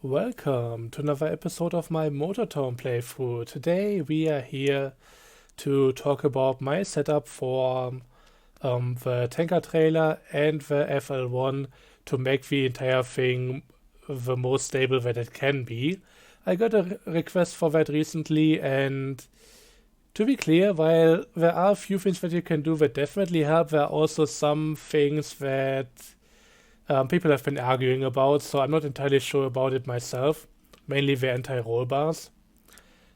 Welcome to another episode of my Motortown playthrough. Today we are here to talk about my setup for the tanker trailer and the FL1 to make the entire thing the most stable that it can be. I got a request for that recently, and to be clear, while there are a few things that you can do that definitely help, there are also some things that people have been arguing about, so I'm not entirely sure about it myself. Mainly the anti-roll bars.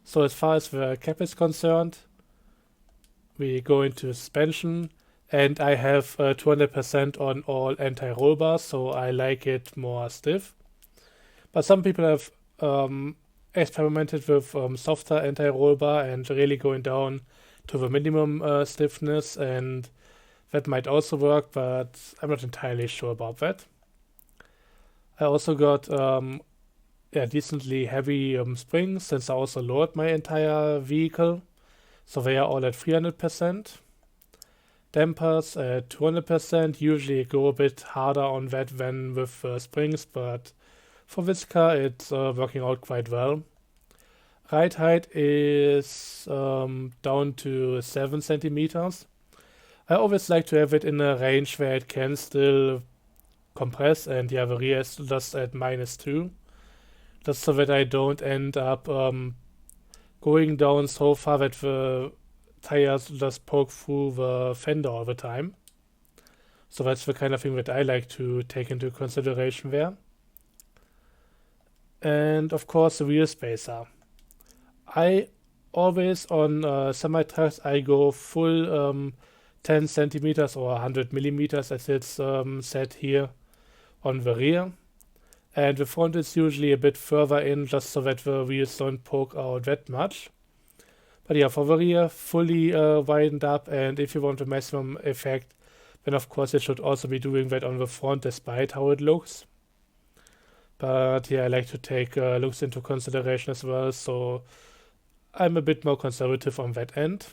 So as far as the cap is concerned, we go into suspension, and I have 200% on all anti-roll bars, so I like it more stiff. But some people have experimented with softer anti-roll bar and really going down to the minimum stiffness, and that might also work, but I'm not entirely sure about that. I also got decently heavy springs, since I also lowered my entire vehicle. So they are all at 300%. Dampers at 200%. Usually go a bit harder on that than with springs, but for this car it's working out quite well. Ride height is down to 7 centimeters. I always like to have it in a range where it can still compress, and yeah, the rear is just at -2. Just so that I don't end up going down so far that the tires just poke through the fender all the time. So that's the kind of thing that I like to take into consideration there. And of course, the wheel spacer. I always on semi trucks I go full 10 centimeters or 100 millimeters as it's set here on the rear. And the front is usually a bit further in, just so that the wheels don't poke out that much. But yeah, for the rear, fully widened up, and if you want the maximum effect, then of course you should also be doing that on the front despite how it looks. But yeah, I like to take looks into consideration as well, so I'm a bit more conservative on that end.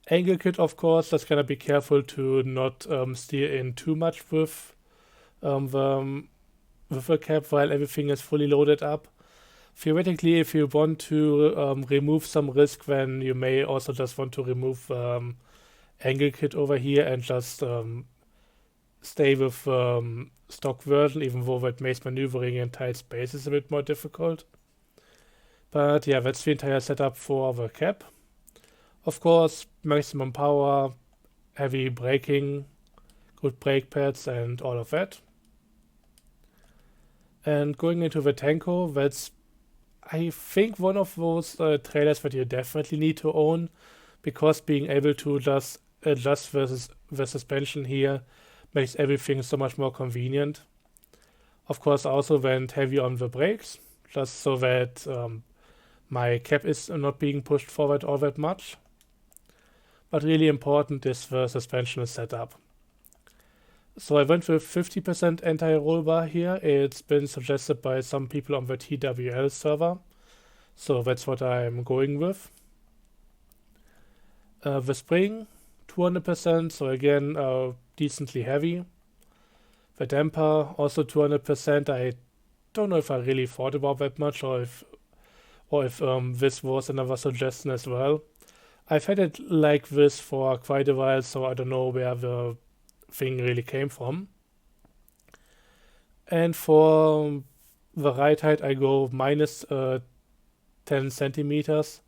Angle kit, of course, just gotta be careful to not steer in too much the cap while everything is fully loaded up. Theoretically, if you want to remove some risk, then you may also just want to remove angle kit over here and just stay with stock version, even though that makes maneuvering in tight spaces a bit more difficult. But yeah, that's the entire setup for the cap. Of course, maximum power, heavy braking, good brake pads, and all of that. And going into the Tanko, that's, I think, one of those trailers that you definitely need to own, because being able to just adjust the suspension here makes everything so much more convenient. Of course, I also went heavy on the brakes, just so that my cap is not being pushed forward all that much. But really important is the suspension setup. So I went with 50% anti-roll bar here. It's been suggested by some people on the TWL server. So that's what I'm going with. The spring, 200%, so again, decently heavy. The damper, also 200%. I don't know if I really thought about that much, or if this was another suggestion as well. I've had it like this for quite a while, so I don't know where the thing really came from. And for the ride height, I go minus 10 centimeters,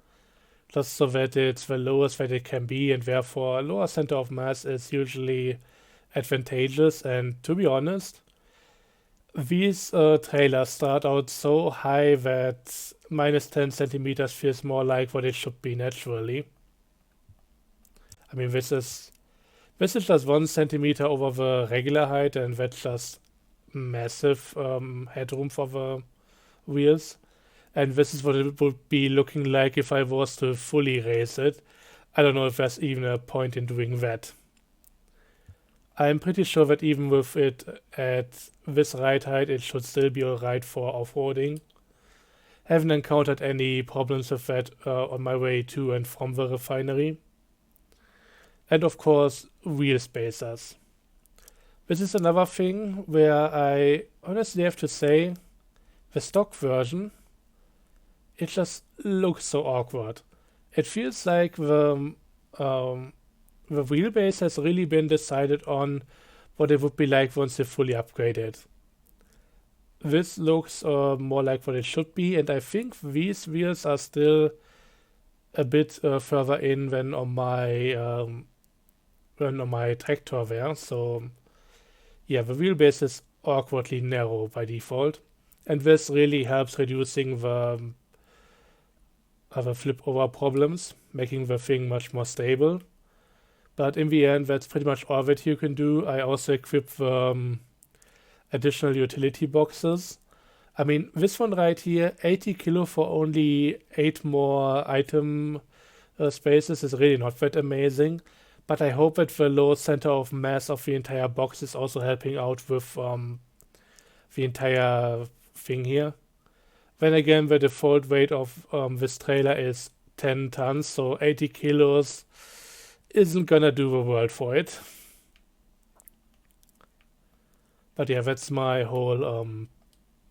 just so that it's the lowest that it can be, and therefore a lower center of mass is usually advantageous. And to be honest, these trailers start out so high that minus 10 centimeters feels more like what it should be naturally. I mean, this is just 1 centimeter over the regular height, and that's just massive headroom for the wheels. And this is what it would be looking like if I was to fully raise it. I don't know if there's even a point in doing that. I'm pretty sure that even with it at this ride height, it should still be alright for off-roading. Haven't encountered any problems with that on my way to and from the refinery. And of course, wheel spacers. This is another thing where I honestly have to say the stock version, it just looks so awkward. It feels like the wheelbase has really been decided on what it would be like once they fully upgraded. This looks more like what it should be, and I think these wheels are still a bit further in than on my tractor there. So yeah, the wheelbase is awkwardly narrow by default, and this really helps reducing the other flip over problems, making the thing much more stable. But in the end, that's pretty much all that you can do. I also equipped the additional utility boxes. I mean, this one right here, 80 kilo for only 8 more item spaces is really not that amazing. But I hope that the low center of mass of the entire box is also helping out with the entire thing here. Then again, the default weight of this trailer is 10 tons, so 80 kilos isn't gonna do the world for it. But yeah, that's my whole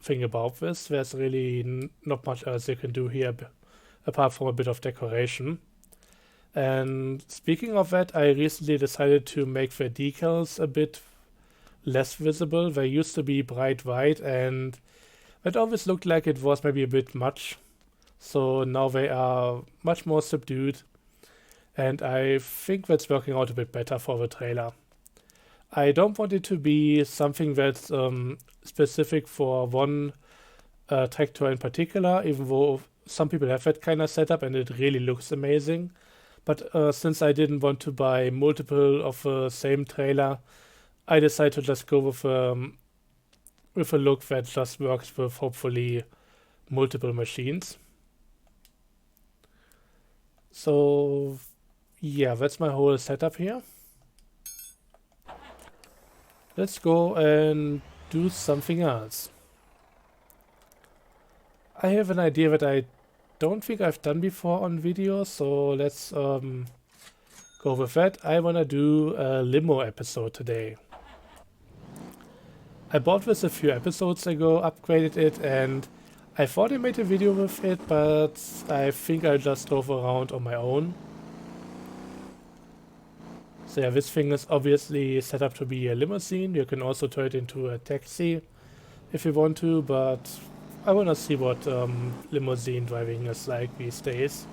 thing about this. There's really not much else you can do here apart from a bit of decoration. And speaking of that, I recently decided to make the decals a bit less visible. They used to be bright white, and that always looked like it was maybe a bit much. So now they are much more subdued, and I think that's working out a bit better for the trailer. I don't want it to be something that's specific for one tractor in particular, even though some people have that kind of setup and it really looks amazing. But since I didn't want to buy multiple of the same trailer, I decided to just go with a look that just works with hopefully multiple machines. So yeah, that's my whole setup here. Let's go and do something else. I have an idea that I don't think I've done before on video, so let's go with that. I wanna do a limo episode today. I bought this a few episodes ago, upgraded it, and I thought I made a video with it, but I think I just drove around on my own. So yeah, this thing is obviously set up to be a limousine. You can also turn it into a taxi if you want to, but I want to see what limousine driving is like these days.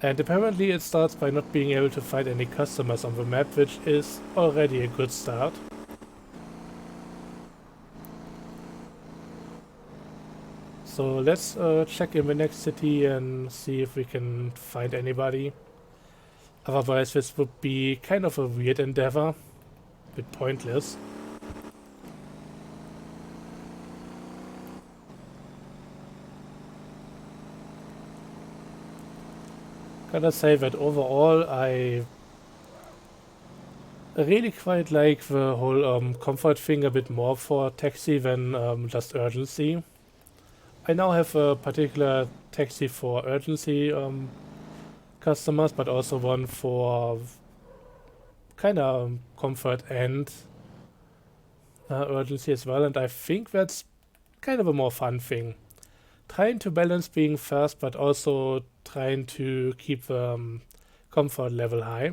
And apparently it starts by not being able to find any customers on the map, which is already a good start. So let's check in the next city and see if we can find anybody. Otherwise this would be kind of a weird endeavor, a bit pointless. Gotta say that overall I really quite like the whole comfort thing a bit more for taxi than just urgency. I now have a particular taxi for urgency customers, but also one for kind of comfort and urgency as well, and I think that's kind of a more fun thing. Trying to balance being fast, but also trying to keep the comfort level high.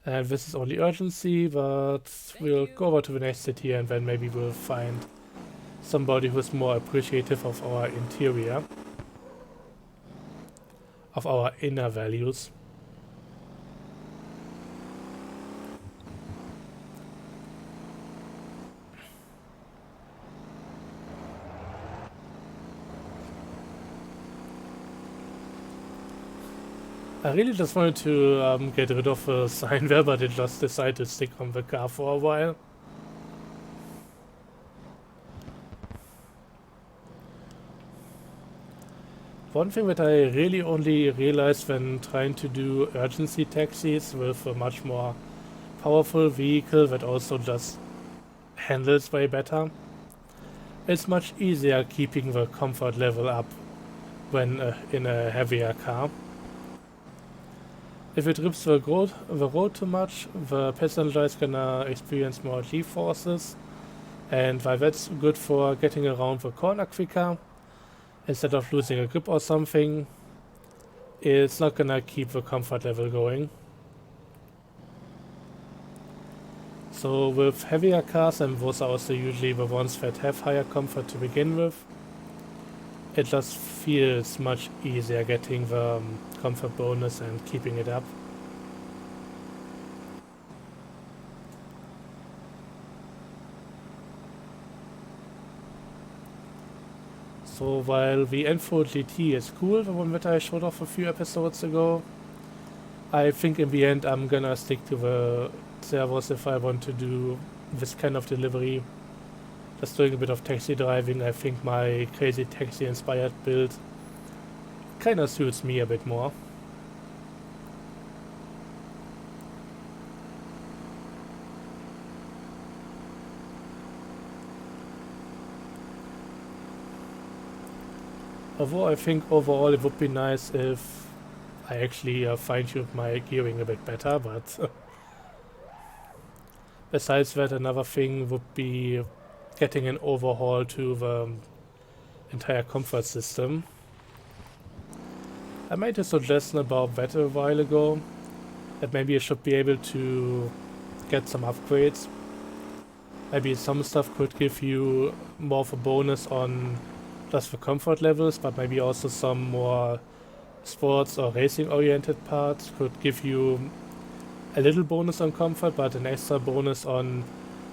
And this is only urgency, but we'll go over to the next city and then maybe we'll find somebody who's more appreciative of our interior, of our inner values. I really just wanted to get rid of the sign there, but it just decided to stick on the car for a while. One thing that I really only realized when trying to do urgency taxis with a much more powerful vehicle that also just handles way better, it's much easier keeping the comfort level up when in a heavier car. If it rips the road too much, the passenger is gonna experience more G-forces, And while that's good for getting around the corner quicker, instead of losing a grip or something, it's not gonna keep the comfort level going. So with heavier cars, and those are also usually the ones that have higher comfort to begin with, it just feels much easier getting the comfort bonus and keeping it up. So while the Enfield GT is cool, the one that I showed off a few episodes ago, I think in the end I'm gonna stick to the servos if I want to do this kind of delivery. Just doing a bit of taxi driving, I think my crazy taxi inspired build kinda suits me a bit more. Although I think overall it would be nice if I actually fine-tuned my gearing a bit better, but besides that, another thing would be getting an overhaul to the entire comfort system. I made a suggestion about that a while ago, that maybe I should be able to get some upgrades. Maybe some stuff could give you more of a bonus on just the comfort levels, but maybe also some more sports or racing oriented parts could give you a little bonus on comfort, but an extra bonus on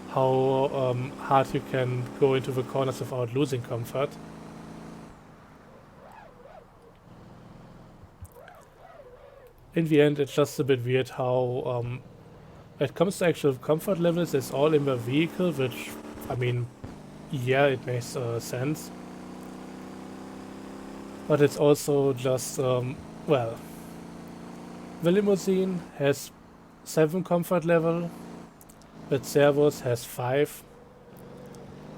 how hard you can go into the corners without losing comfort. In the end, it's just a bit weird how when it comes to actual comfort levels, it's all in the vehicle, which, I mean, yeah, it makes sense. But it's also just, well, the Limousine has 7 comfort level, the Servos has 5,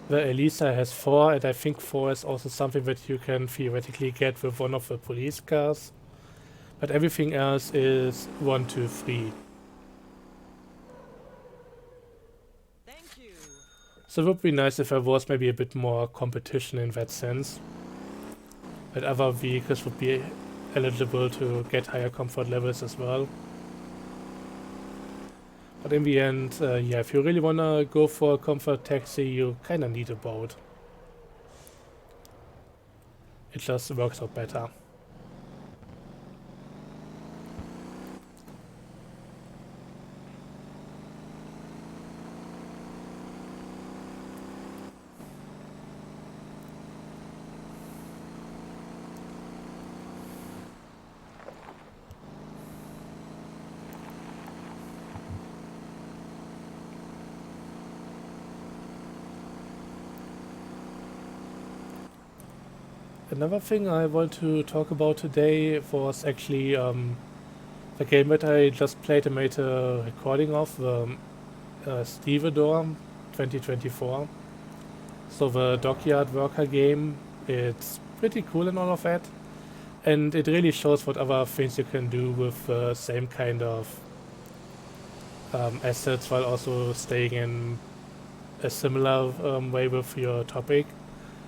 the Elisa has 4, and I think 4 is also something that you can theoretically get with one of the police cars. But everything else is 1, 2, 3. So it would be nice if there was maybe a bit more competition in that sense. That other vehicles would be eligible to get higher comfort levels as well. But in the end, yeah, if you really wanna go for a comfort taxi, you kinda need a boat. It just works out better. Another thing I want to talk about today was actually the game that I just played and made a recording of, the Stevedore 2024. So the Dockyard Worker game, it's pretty cool and all of that. And it really shows what other things you can do with the same kind of assets while also staying in a similar way with your topic.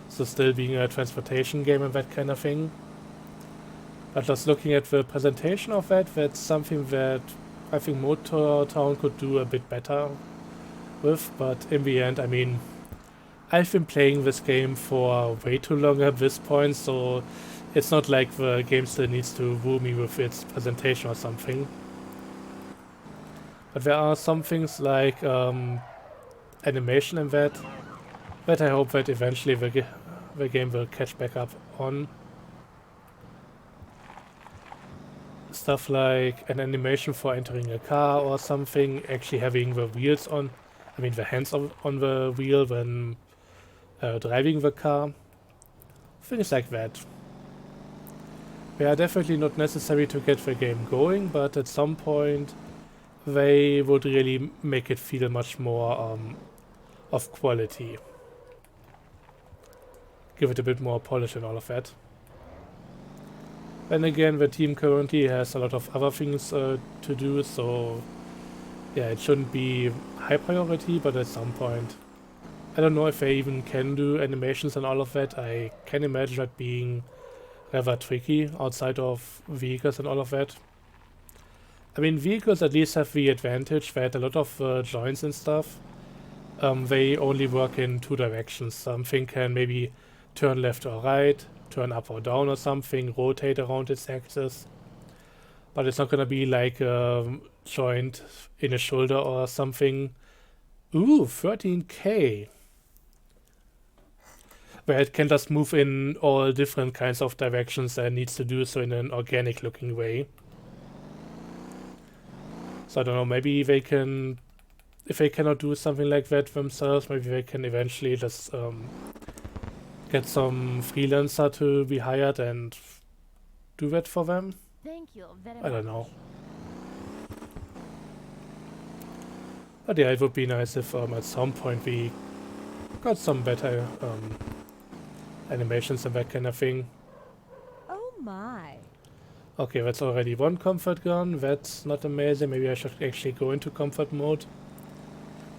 So still being a transportation game and that kind of thing. But just looking at the presentation of that, that's something that I think Motor Town could do a bit better with. But in the end, I mean, I've been playing this game for way too long at this point, so it's not like the game still needs to woo me with its presentation or something. But there are some things like animation in that I hope that eventually the game will catch back up on. Stuff like an animation for entering a car or something, actually having the wheels on, I mean the hands on the wheel when driving the car. Things like that. They are definitely not necessary to get the game going, but at some point they would really make it feel much more of quality. Give it a bit more polish and all of that. Then again, the team currently has a lot of other things to do, so yeah, it shouldn't be high priority, but at some point I don't know if they even can do animations and all of that. I can imagine that being rather tricky outside of vehicles and all of that. I mean, vehicles at least have the advantage that a lot of joints and stuff, they only work in two directions. Something can maybe turn left or right, turn up or down or something, rotate around its axis. But it's not gonna be like a joint in a shoulder or something. Ooh, 13k. Where it can just move in all different kinds of directions and needs to do so in an organic looking way. So I don't know, maybe they can, if they cannot do something like that themselves, maybe they can eventually just get some freelancer to be hired and do that for them. Thank you very I much. don't know. But yeah, it would be nice if at some point we got some better animations and that kind of thing. Oh my. Okay, that's already one comfort gone. That's not amazing. Maybe I should actually go into comfort mode.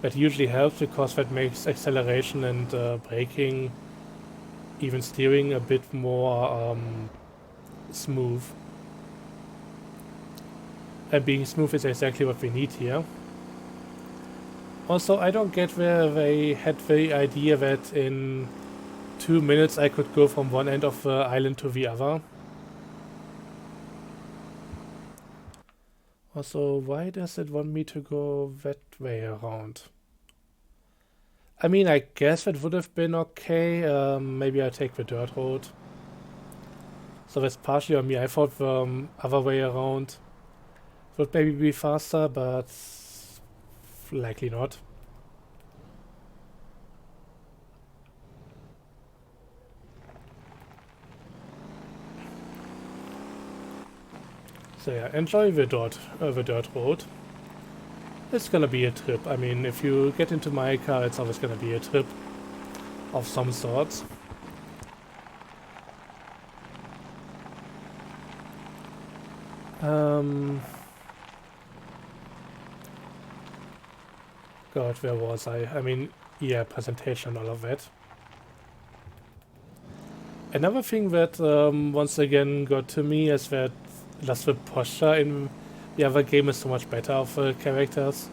That usually helps because that makes acceleration and braking, even steering, a bit more smooth. And being smooth is exactly what we need here. Also, I don't get where they had the idea that in 2 minutes I could go from one end of the island to the other. Also, why does it want me to go that way around? I mean, I guess that would have been okay. Maybe I take the dirt road. So that's partially on me. I thought the other way around would maybe be faster, but likely not. So yeah, enjoy the dirt road. It's gonna be a trip. I mean, if you get into my car, it's always gonna be a trip of some sorts. God, where was I? I mean, yeah, presentation and all of that. Another thing that once again got to me is that just the posture in the other game is so much better of the characters.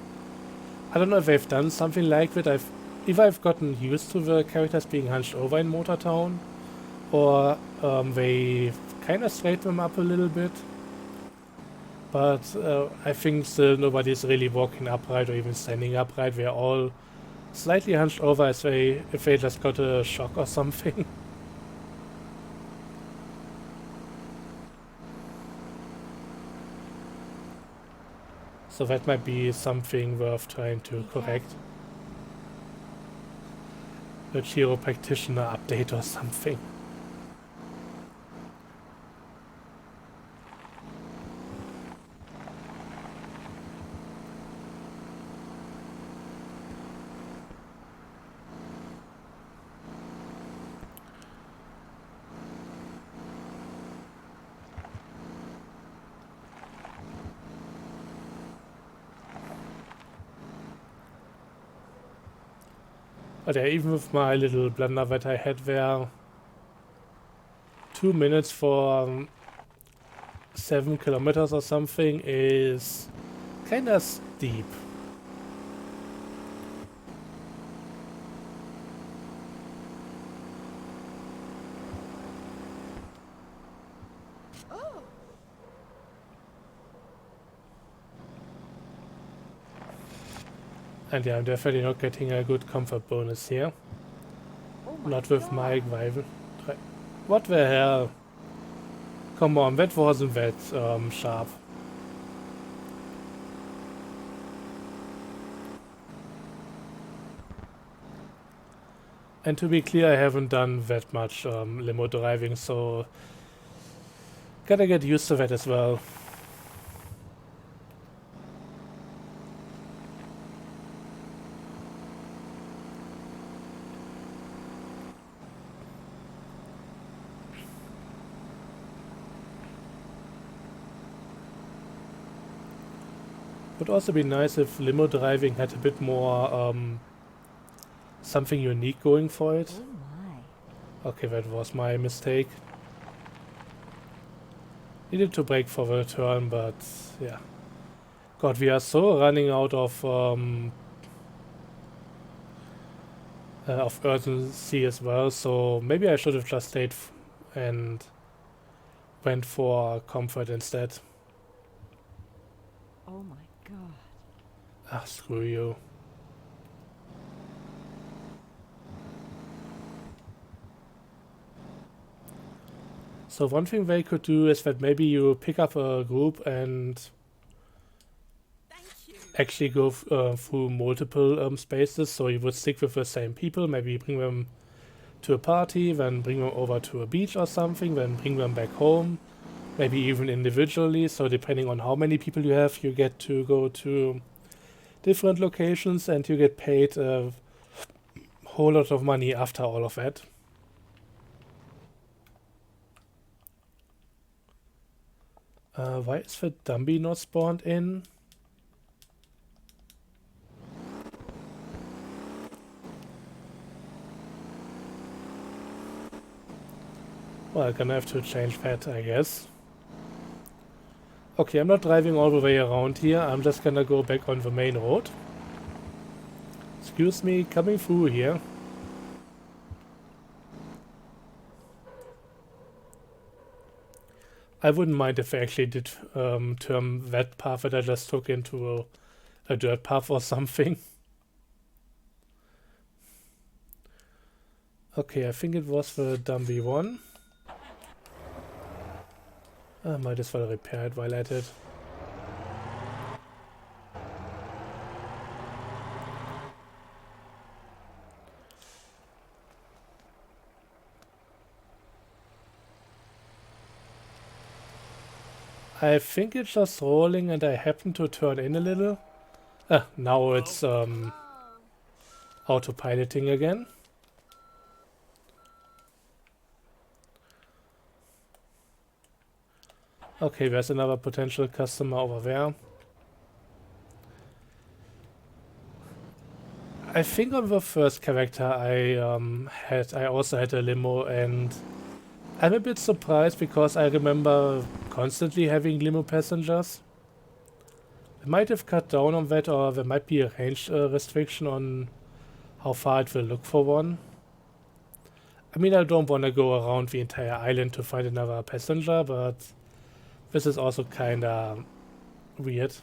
I don't know if they've done something like that. Either I've gotten used to the characters being hunched over in Motortown, or they kind of straighten them up a little bit. But I think still nobody's really walking upright or even standing upright. They're all slightly hunched over as if they just got a shock or something. So that might be something worth trying to correct. A Giro practitioner update or something. But yeah, even with my little blunder that I had there, 2 minutes for 7 kilometers or something is kinda steep. And yeah, I'm definitely not getting a good comfort bonus here. Oh my Not with God. my rival. What the hell? Come on, that wasn't that sharp. And to be clear, I haven't done that much limo driving, so gotta get used to that as well. Would also be nice if limo driving had a bit more something unique going for it. Oh my. Okay, that was my mistake. Needed to brake for the turn, but yeah. God, we are so running out of urgency as well, so maybe I should have just stayed and went for comfort instead. Oh my god. Ah, screw you. So one thing they could do is that maybe you pick up a group and actually go through multiple spaces, so you would stick with the same people, maybe bring them to a party, then bring them over to a beach or something, then bring them back home, maybe even individually, so depending on how many people you have, you get to go to different locations and you get paid a whole lot of money after all of that. Why is the Dumby not spawned in? Well, I'm gonna have to change that, I guess. Okay, I'm not driving all the way around here. I'm just gonna go back on the main road. Excuse me, coming through here. I wouldn't mind if I actually did turn that path that I just took into a dirt path or something. Okay, I think it was the Dumby one. I might as well repair it while at it. I think it's just rolling and I happen to turn in a little. Now it's autopiloting again. Okay, there's another potential customer over there. I think on the first character I also had a limo, and I'm a bit surprised because I remember constantly having limo passengers. I might have cut down on that, or there might be a range restriction on how far it will look for one. I mean, I don't want to go around the entire island to find another passenger, but this is also kinda weird.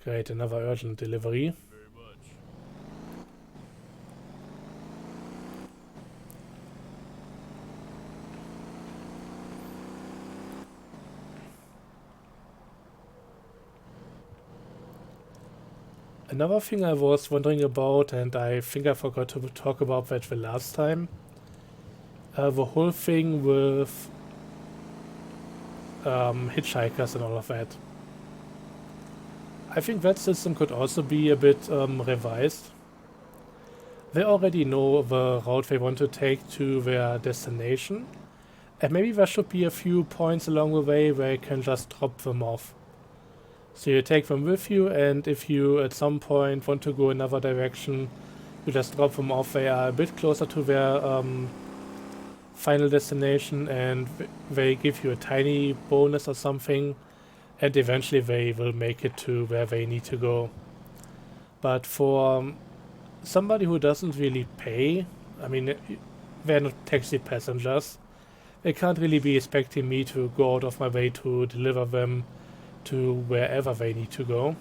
Great, another urgent delivery. Another thing I was wondering about, and I think I forgot to talk about that the last time, the whole thing with hitchhikers and all of that. I think that system could also be a bit revised. They already know the route they want to take to their destination, and maybe there should be a few points along the way where you can just drop them off. So you take them with you, and if you at some point want to go another direction, you just drop them off. They are a bit closer to their final destination, and they give you a tiny bonus or something, and eventually they will make it to where they need to go. But for somebody who doesn't really pay, I mean, they're not taxi passengers, they can't really be expecting me to go out of my way to deliver them to wherever they need to go.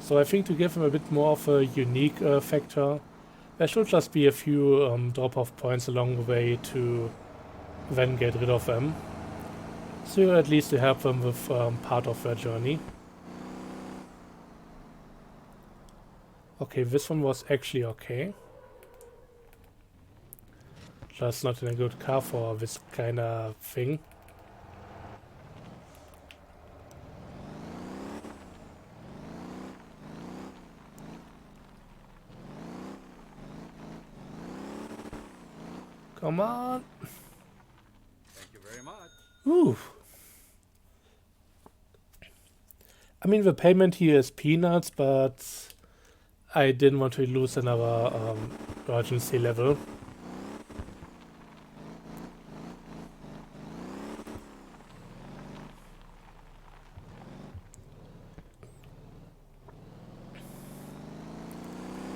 So I think to give them a bit more of a unique factor, there should just be a few drop-off points along the way to then get rid of them. So at least to help them with part of their journey. Okay, this one was actually okay. Just not in a good car for this kind of thing. Come on. Thank you very much. Ooh. I mean, the payment here is peanuts, but I didn't want to lose another urgency level.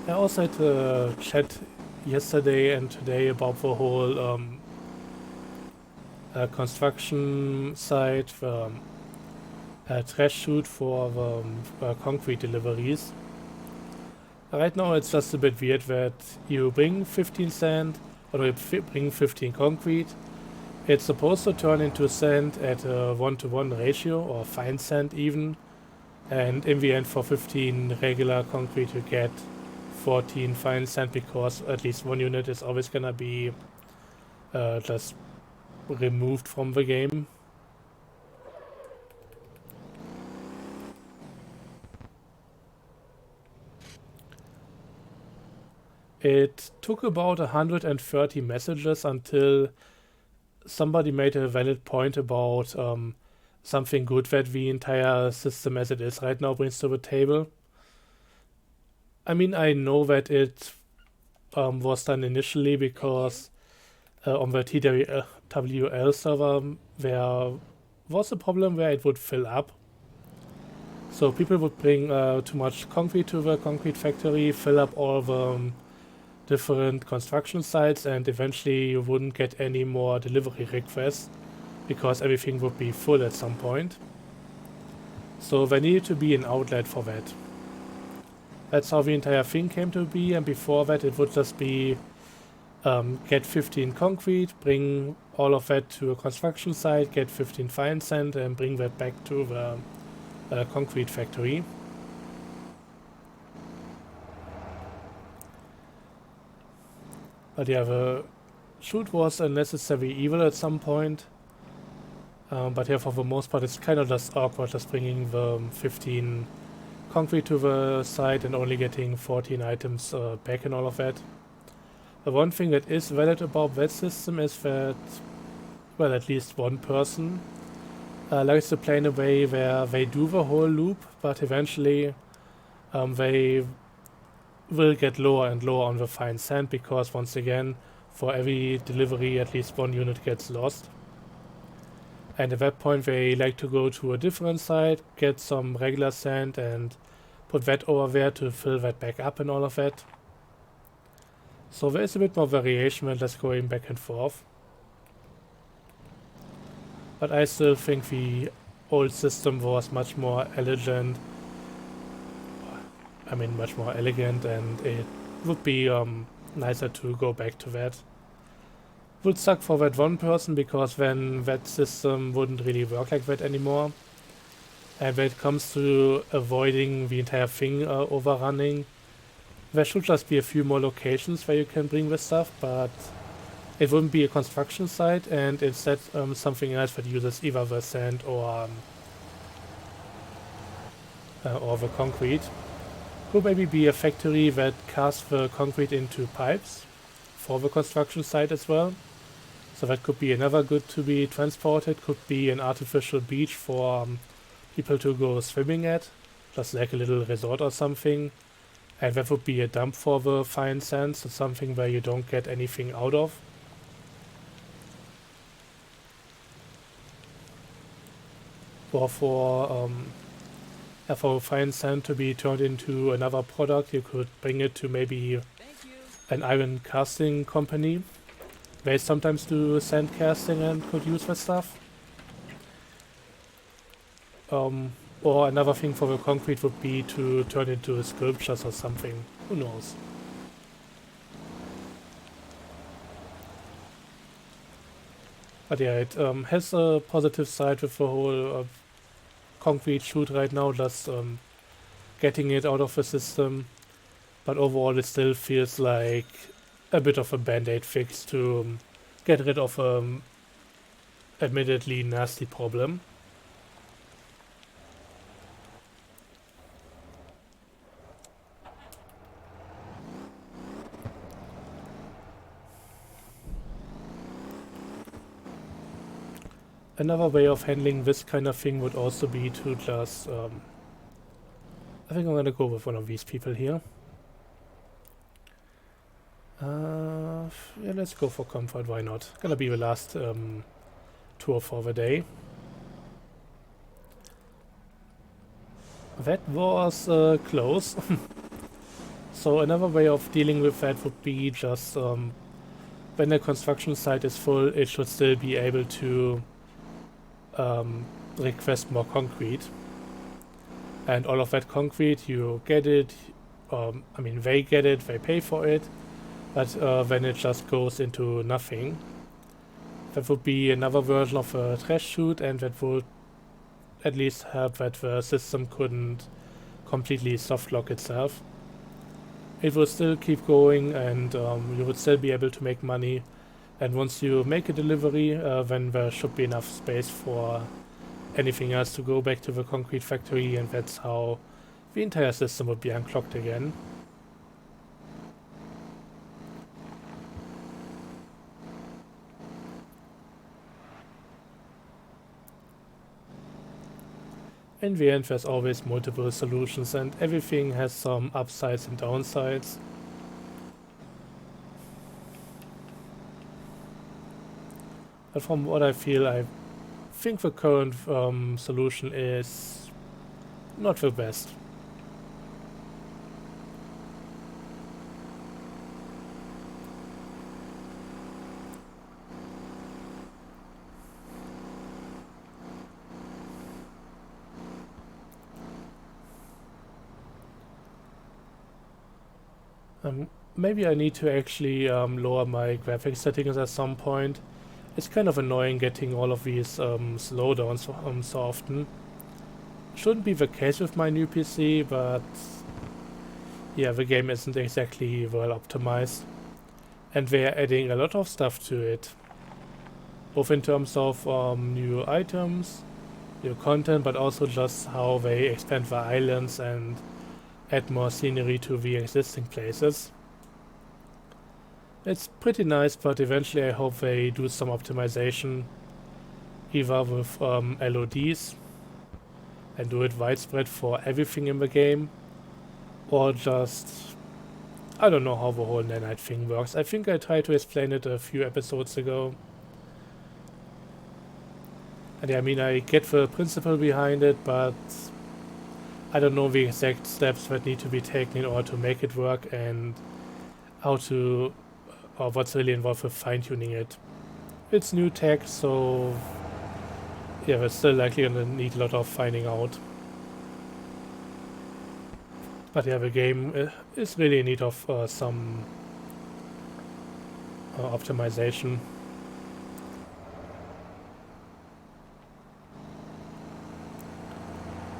I also had a chat yesterday and today about the whole construction site, trash chute for the concrete deliveries. Right now it's just a bit weird that you bring 15 sand, or you bring 15 concrete. It's supposed to turn into sand at a 1-to-1 ratio, or fine sand even. And in the end, for 15 regular concrete, you get 14 fine sand, because at least one unit is always gonna be just removed from the game. It took about 130 messages until somebody made a valid point about something good that the entire system as it is right now brings to the table. I mean, I know that it was done initially because on the TWL server there was a problem where it would fill up. So people would bring too much concrete to the concrete factory, fill up all the different construction sites, and eventually you wouldn't get any more delivery requests because everything would be full at some point. So there needed to be an outlet for that. That's how the entire thing came to be, and before that it would just be get 15 concrete, bring all of that to a construction site, get 15 fine sand, and bring that back to the concrete factory. But yeah, the chute was a necessary evil at some point. But yeah, for the most part, it's kind of just awkward just bringing the 15 concrete to the site and only getting 14 items back and all of that. The one thing that is valid about that system is that, well, at least one person likes to play in a way where they do the whole loop, but eventually they will get lower and lower on the fine sand, because once again, for every delivery at least one unit gets lost. And at that point they like to go to a different site, get some regular sand and put that over there to fill that back up and all of that. So there is a bit more variation than just going back and forth. But I still think the old system was much more elegant. I mean, much more elegant, and it would be nicer to go back to that. Would suck for that one person, because then that system wouldn't really work like that anymore. And when it comes to avoiding the entire thing overrunning, there should just be a few more locations where you can bring this stuff, but it wouldn't be a construction site, and instead something else that uses either the sand or the concrete. Could maybe be a factory that casts the concrete into pipes for the construction site as well. So that could be another good to be transported. Could be an artificial beach for people to go swimming at, just like a little resort or something. And that would be a dump for the fine sand, so something where you don't get anything out of. Or for fine sand to be turned into another product, you could bring it to maybe an iron casting company. They sometimes do sand casting and could use that stuff. Or another thing for the concrete would be to turn into sculptures or something. Who knows? But yeah, it has a positive side with the whole concrete chute right now, just getting it out of the system. But overall it still feels like a bit of a band-aid fix to get rid of admittedly nasty problem. Another way of handling this kind of thing would also be to just I think I'm gonna go with one of these people here. Yeah, let's go for comfort, why not? Gonna be the last tour for the day. That was close. So another way of dealing with that would be just when the construction site is full, it should still be able to request more concrete. And all of that concrete, you get it, I mean they get it, they pay for it, but then it just goes into nothing. That would be another version of a trash chute, and that would at least help that the system couldn't completely soft lock itself. It will still keep going, and you would still be able to make money. And once you make a delivery, then there should be enough space for anything else to go back to the concrete factory, and that's how the entire system would be unclogged again. In the end, there's always multiple solutions, and everything has some upsides and downsides. But from what I feel, I think the current solution is not the best. Maybe I need to actually lower my graphics settings at some point. It's kind of annoying getting all of these slowdowns so often. Shouldn't be the case with my new PC, but yeah, the game isn't exactly well optimized. And they're adding a lot of stuff to it. Both in terms of new items, new content, but also just how they expand the islands and add more scenery to the existing places. It's pretty nice, but eventually I hope they do some optimization, either with LODs and do it widespread for everything in the game, or just, I don't know how the whole nanite thing works. I think I tried to explain it a few episodes ago. And yeah, I mean, I get the principle behind it, but I don't know the exact steps that need to be taken in order to make it work, and how to, or what's really involved with fine-tuning it. It's new tech, so yeah, we're still likely gonna need a lot of finding out. But yeah, the game is really in need of some optimization.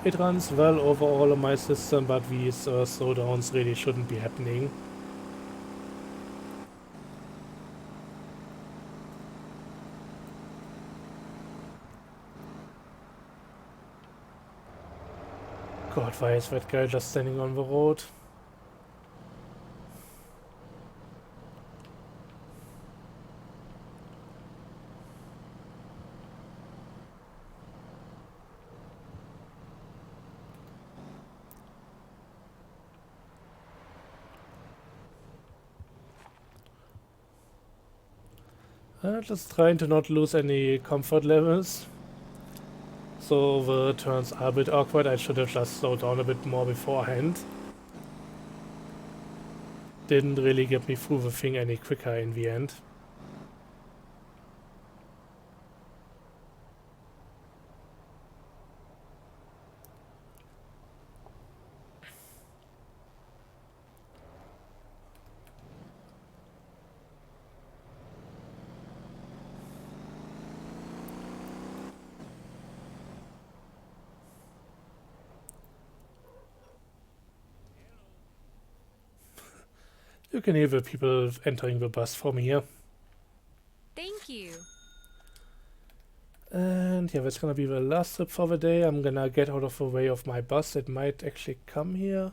It runs well overall on my system, but these slowdowns really shouldn't be happening. God, why is that guy just standing on the road? Just trying to not lose any comfort levels. So the turns are a bit awkward. I should have just slowed down a bit more beforehand. Didn't really get me through the thing any quicker in the end. You can hear the people entering the bus from here. Thank you. And yeah, that's gonna be the last trip for the day. I'm gonna get out of the way of my bus. It might actually come here.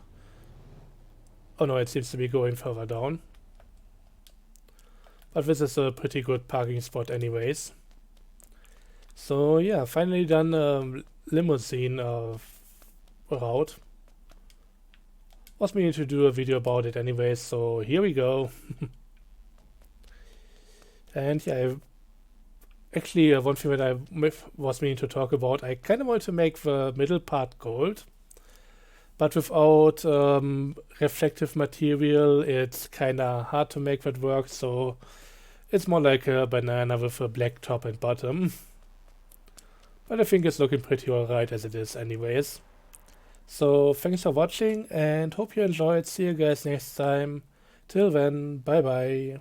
Oh no, it seems to be going further down. But this is a pretty good parking spot anyways. So yeah, finally done limousine route. Was meaning to do a video about it anyways, so here we go. And yeah, actually, one thing that I was meaning to talk about, I kind of want to make the middle part gold, but without reflective material, it's kind of hard to make that work, so it's more like a banana with a black top and bottom. But I think it's looking pretty alright as it is anyways. So thanks for watching and hope you enjoyed. See you guys next time. Till then, bye bye.